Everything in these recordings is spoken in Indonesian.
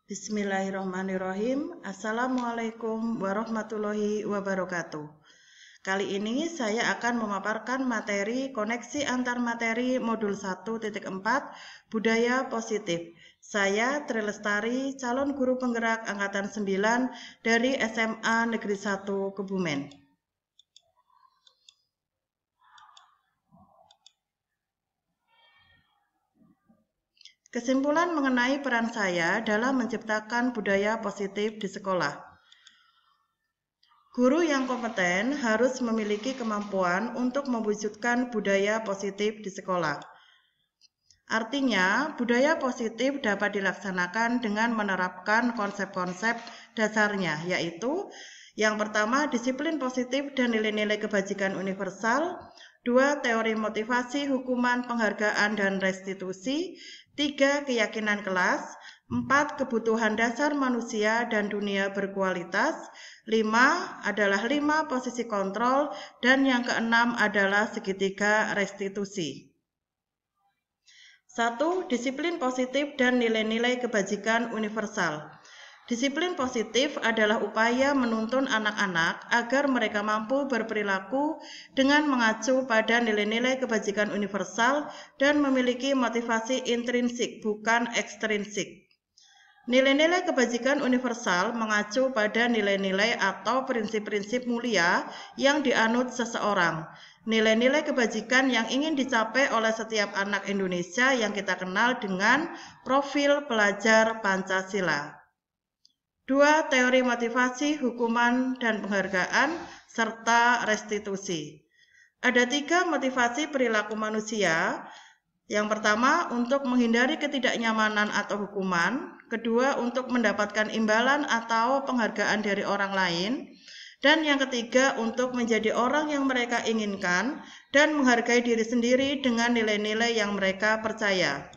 Bismillahirrahmanirrahim. Assalamualaikum warahmatullahi wabarakatuh. Kali ini saya akan memaparkan materi koneksi antar materi modul 1.4 Budaya Positif. Saya Tri Lestari, calon guru penggerak angkatan 9 dari SMA Negeri 1 Kebumen. Kesimpulan mengenai peran saya dalam menciptakan budaya positif di sekolah. Guru yang kompeten harus memiliki kemampuan untuk mewujudkan budaya positif di sekolah. Artinya, budaya positif dapat dilaksanakan dengan menerapkan konsep-konsep dasarnya, yaitu yang pertama, disiplin positif dan nilai-nilai kebajikan universal. 2. Teori motivasi, hukuman, penghargaan, dan restitusi. 3. Keyakinan kelas. 4. Kebutuhan dasar manusia dan dunia berkualitas. 5 adalah 5 posisi kontrol. Dan yang keenam adalah segitiga restitusi. 1. Disiplin positif dan nilai-nilai kebajikan universal. Disiplin positif adalah upaya menuntun anak-anak agar mereka mampu berperilaku dengan mengacu pada nilai-nilai kebajikan universal dan memiliki motivasi intrinsik, bukan ekstrinsik. Nilai-nilai kebajikan universal mengacu pada nilai-nilai atau prinsip-prinsip mulia yang dianut seseorang. Nilai-nilai kebajikan yang ingin dicapai oleh setiap anak Indonesia yang kita kenal dengan profil pelajar Pancasila. 2. Teori motivasi, hukuman, dan penghargaan, serta restitusi. Ada 3 motivasi perilaku manusia. Yang pertama, untuk menghindari ketidaknyamanan atau hukuman. Kedua, untuk mendapatkan imbalan atau penghargaan dari orang lain. Dan yang ketiga, untuk menjadi orang yang mereka inginkan dan menghargai diri sendiri dengan nilai-nilai yang mereka percaya.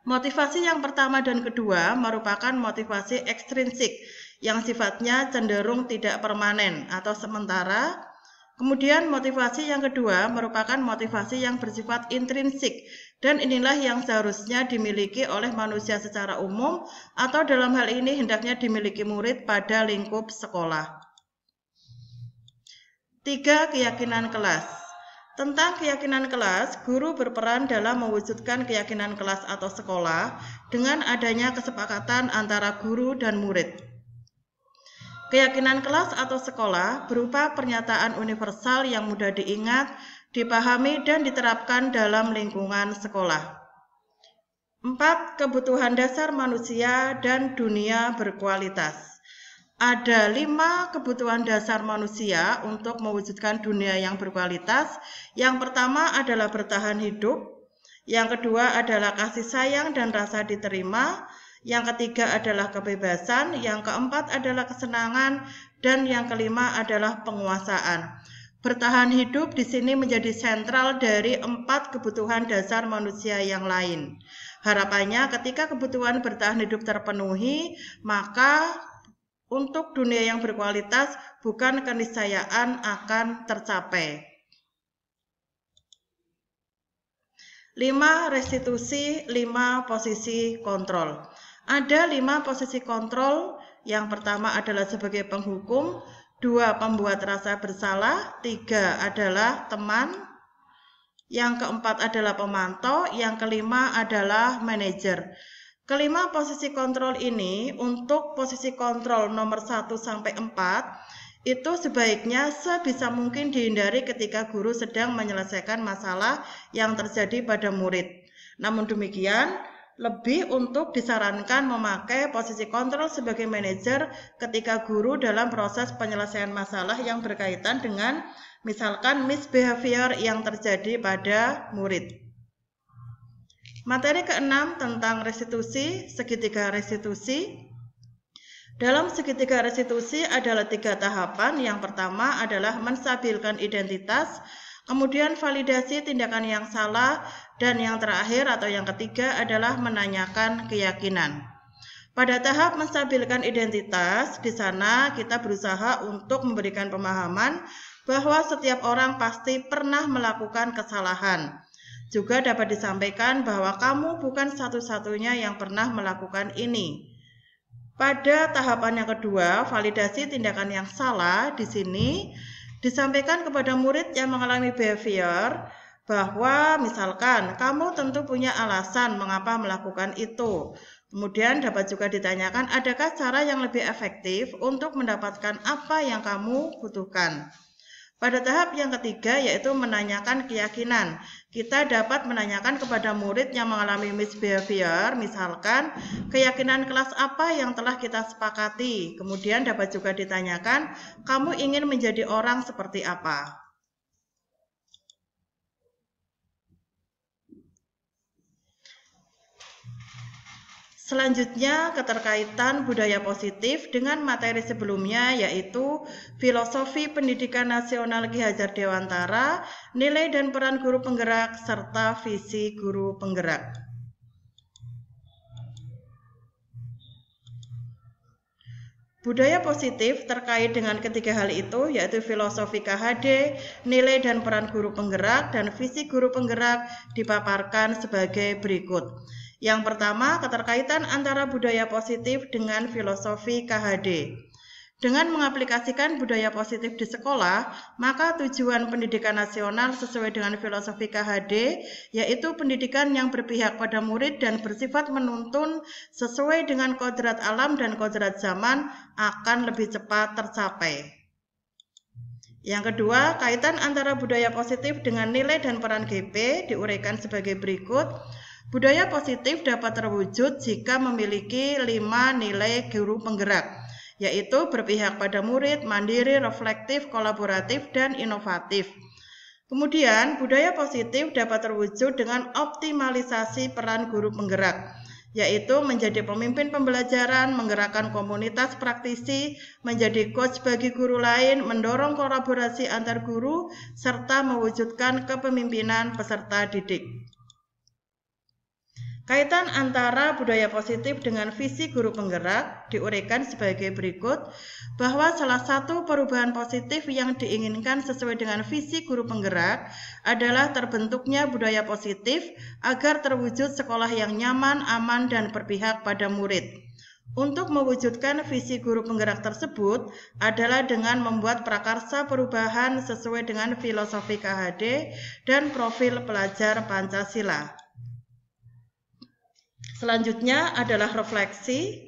Motivasi yang pertama dan kedua merupakan motivasi ekstrinsik yang sifatnya cenderung tidak permanen atau sementara. Kemudian motivasi yang kedua merupakan motivasi yang bersifat intrinsik dan inilah yang seharusnya dimiliki oleh manusia secara umum atau dalam hal ini hendaknya dimiliki murid pada lingkup sekolah. 3. Keyakinan kelas. Tentang keyakinan kelas, guru berperan dalam mewujudkan keyakinan kelas atau sekolah dengan adanya kesepakatan antara guru dan murid. Keyakinan kelas atau sekolah berupa pernyataan universal yang mudah diingat, dipahami, dan diterapkan dalam lingkungan sekolah. 4. Kebutuhan dasar manusia dan dunia berkualitas. Ada 5 kebutuhan dasar manusia untuk mewujudkan dunia yang berkualitas. Yang pertama adalah bertahan hidup. Yang kedua adalah kasih sayang dan rasa diterima. Yang ketiga adalah kebebasan. Yang keempat adalah kesenangan. Dan yang kelima adalah penguasaan. Bertahan hidup di sini menjadi sentral dari 4 kebutuhan dasar manusia yang lain. Harapannya ketika kebutuhan bertahan hidup terpenuhi, maka untuk dunia yang berkualitas bukan keniscayaan akan tercapai. 5. Restitusi, 5 posisi kontrol. Ada 5 posisi kontrol. Yang pertama adalah sebagai penghukum, 2 pembuat rasa bersalah, 3 adalah teman, yang keempat adalah pemantau, yang kelima adalah manajer. Kelima posisi kontrol ini untuk posisi kontrol nomor 1 sampai 4 itu sebaiknya sebisa mungkin dihindari ketika guru sedang menyelesaikan masalah yang terjadi pada murid. Namun demikian, lebih untuk disarankan memakai posisi kontrol sebagai manajer ketika guru dalam proses penyelesaian masalah yang berkaitan dengan misalkan misbehavior yang terjadi pada murid. Materi ke-6 tentang restitusi, segitiga restitusi. Dalam segitiga restitusi adalah 3 tahapan. Yang pertama adalah menstabilkan identitas, kemudian validasi tindakan yang salah, dan yang terakhir atau yang ketiga adalah menanyakan keyakinan. Pada tahap menstabilkan identitas, di sana kita berusaha untuk memberikan pemahaman bahwa setiap orang pasti pernah melakukan kesalahan. Juga dapat disampaikan bahwa kamu bukan satu-satunya yang pernah melakukan ini. Pada tahapan yang kedua, validasi tindakan yang salah di sini disampaikan kepada murid yang mengalami behavior bahwa misalkan kamu tentu punya alasan mengapa melakukan itu. Kemudian dapat juga ditanyakan, adakah cara yang lebih efektif untuk mendapatkan apa yang kamu butuhkan. Pada tahap yang ketiga, yaitu menanyakan keyakinan. Kita dapat menanyakan kepada murid yang mengalami misbehavior, misalkan keyakinan kelas apa yang telah kita sepakati. Kemudian dapat juga ditanyakan, kamu ingin menjadi orang seperti apa? Selanjutnya, keterkaitan budaya positif dengan materi sebelumnya, yaitu filosofi pendidikan nasional Ki Hajar Dewantara, nilai dan peran guru penggerak, serta visi guru penggerak. Budaya positif terkait dengan ketiga hal itu, yaitu filosofi KHD, nilai dan peran guru penggerak, dan visi guru penggerak dipaparkan sebagai berikut. Yang pertama, keterkaitan antara budaya positif dengan filosofi KHD. Dengan mengaplikasikan budaya positif di sekolah, maka tujuan pendidikan nasional sesuai dengan filosofi KHD, yaitu pendidikan yang berpihak pada murid dan bersifat menuntun sesuai dengan kodrat alam dan kodrat zaman, akan lebih cepat tercapai. Yang kedua, kaitan antara budaya positif dengan nilai dan peran GP diuraikan sebagai berikut. Budaya positif dapat terwujud jika memiliki 5 nilai guru penggerak, yaitu berpihak pada murid, mandiri, reflektif, kolaboratif, dan inovatif. Kemudian, budaya positif dapat terwujud dengan optimalisasi peran guru penggerak, yaitu menjadi pemimpin pembelajaran, menggerakkan komunitas praktisi, menjadi coach bagi guru lain, mendorong kolaborasi antar guru, serta mewujudkan kepemimpinan peserta didik. Kaitan antara budaya positif dengan visi guru penggerak diuraikan sebagai berikut, bahwa salah satu perubahan positif yang diinginkan sesuai dengan visi guru penggerak adalah terbentuknya budaya positif agar terwujud sekolah yang nyaman, aman, dan berpihak pada murid. Untuk mewujudkan visi guru penggerak tersebut adalah dengan membuat prakarsa perubahan sesuai dengan filosofi KHD dan profil pelajar Pancasila. Selanjutnya adalah refleksi.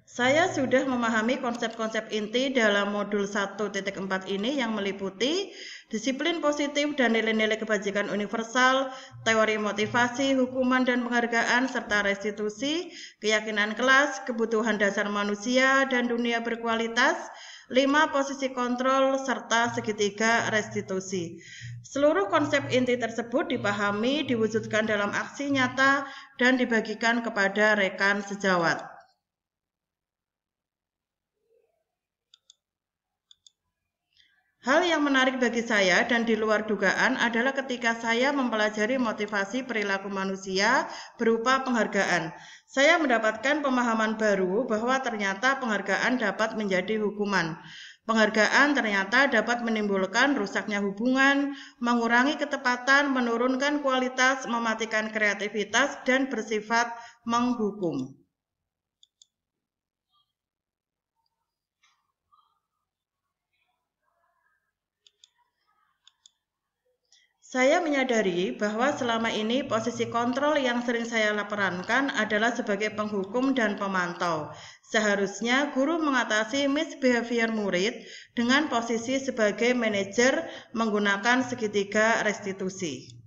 Saya sudah memahami konsep-konsep inti dalam modul 1.4 ini yang meliputi disiplin positif dan nilai-nilai kebajikan universal, teori motivasi, hukuman dan penghargaan, serta restitusi, keyakinan kelas, kebutuhan dasar manusia dan dunia berkualitas, 5 posisi kontrol, serta segitiga restitusi. Seluruh konsep inti tersebut dipahami, diwujudkan dalam aksi nyata, dan dibagikan kepada rekan sejawat. Hal yang menarik bagi saya dan di luar dugaan adalah ketika saya mempelajari motivasi perilaku manusia berupa penghargaan. Saya mendapatkan pemahaman baru bahwa ternyata penghargaan dapat menjadi hukuman. Penghargaan ternyata dapat menimbulkan rusaknya hubungan, mengurangi ketepatan, menurunkan kualitas, mematikan kreativitas, dan bersifat menghukum. Saya menyadari bahwa selama ini posisi kontrol yang sering saya perankan adalah sebagai penghukum dan pemantau. Seharusnya guru mengatasi misbehavior murid dengan posisi sebagai manajer menggunakan segitiga restitusi.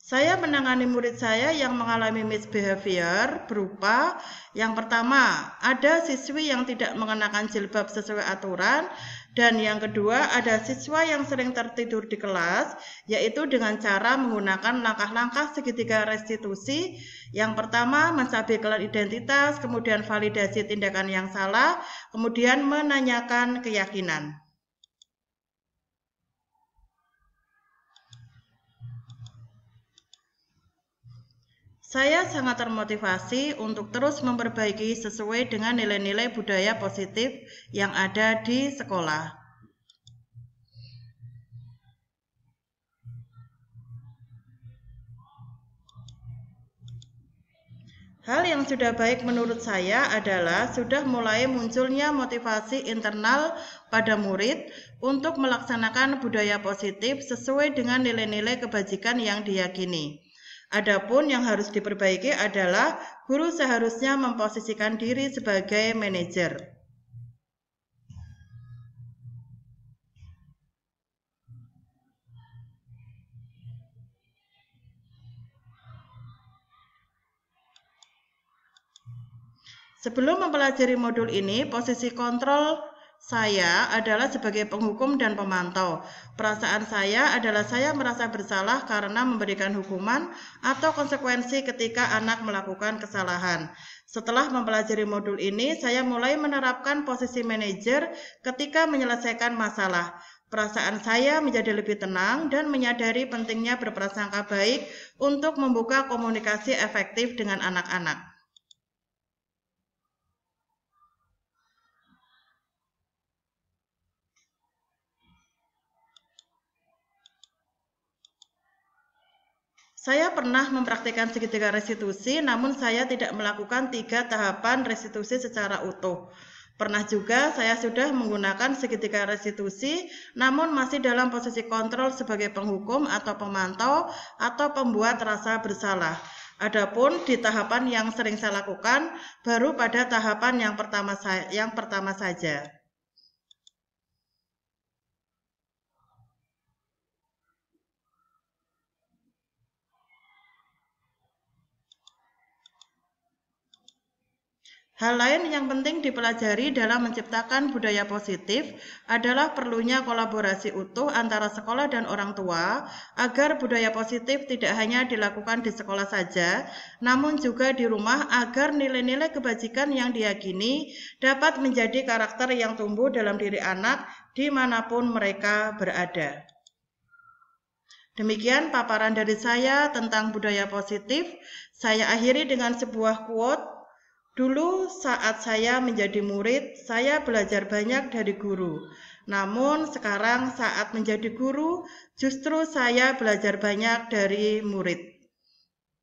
Saya menangani murid saya yang mengalami misbehavior berupa yang pertama, ada siswi yang tidak mengenakan jilbab sesuai aturan, dan yang kedua, ada siswa yang sering tertidur di kelas, yaitu dengan cara menggunakan langkah-langkah segitiga restitusi. Yang pertama, menstabilkan identitas, kemudian validasi tindakan yang salah, kemudian menanyakan keyakinan. Saya sangat termotivasi untuk terus memperbaiki sesuai dengan nilai-nilai budaya positif yang ada di sekolah. Hal yang sudah baik menurut saya adalah sudah mulai munculnya motivasi internal pada murid untuk melaksanakan budaya positif sesuai dengan nilai-nilai kebajikan yang diyakini. Adapun yang harus diperbaiki adalah guru seharusnya memposisikan diri sebagai manajer. Sebelum mempelajari modul ini, posisi kontrol saya adalah sebagai penghukum dan pemantau. Perasaan saya adalah saya merasa bersalah karena memberikan hukuman atau konsekuensi ketika anak melakukan kesalahan. Setelah mempelajari modul ini, saya mulai menerapkan posisi manajer ketika menyelesaikan masalah. Perasaan saya menjadi lebih tenang dan menyadari pentingnya berprasangka baik untuk membuka komunikasi efektif dengan anak-anak. Saya pernah mempraktikkan segitiga restitusi, namun saya tidak melakukan 3 tahapan restitusi secara utuh. Pernah juga saya sudah menggunakan segitiga restitusi, namun masih dalam posisi kontrol sebagai penghukum atau pemantau atau pembuat rasa bersalah. Adapun di tahapan yang sering saya lakukan, baru pada tahapan yang pertama saja. Hal lain yang penting dipelajari dalam menciptakan budaya positif adalah perlunya kolaborasi utuh antara sekolah dan orang tua agar budaya positif tidak hanya dilakukan di sekolah saja, namun juga di rumah agar nilai-nilai kebajikan yang diyakini dapat menjadi karakter yang tumbuh dalam diri anak dimanapun mereka berada. Demikian paparan dari saya tentang budaya positif. Saya akhiri dengan sebuah quote. Dulu saat saya menjadi murid, saya belajar banyak dari guru. Namun sekarang saat menjadi guru, justru saya belajar banyak dari murid.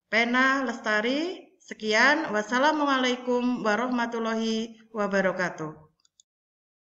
Pena Lestari, sekian. Wassalamualaikum warahmatullahi wabarakatuh.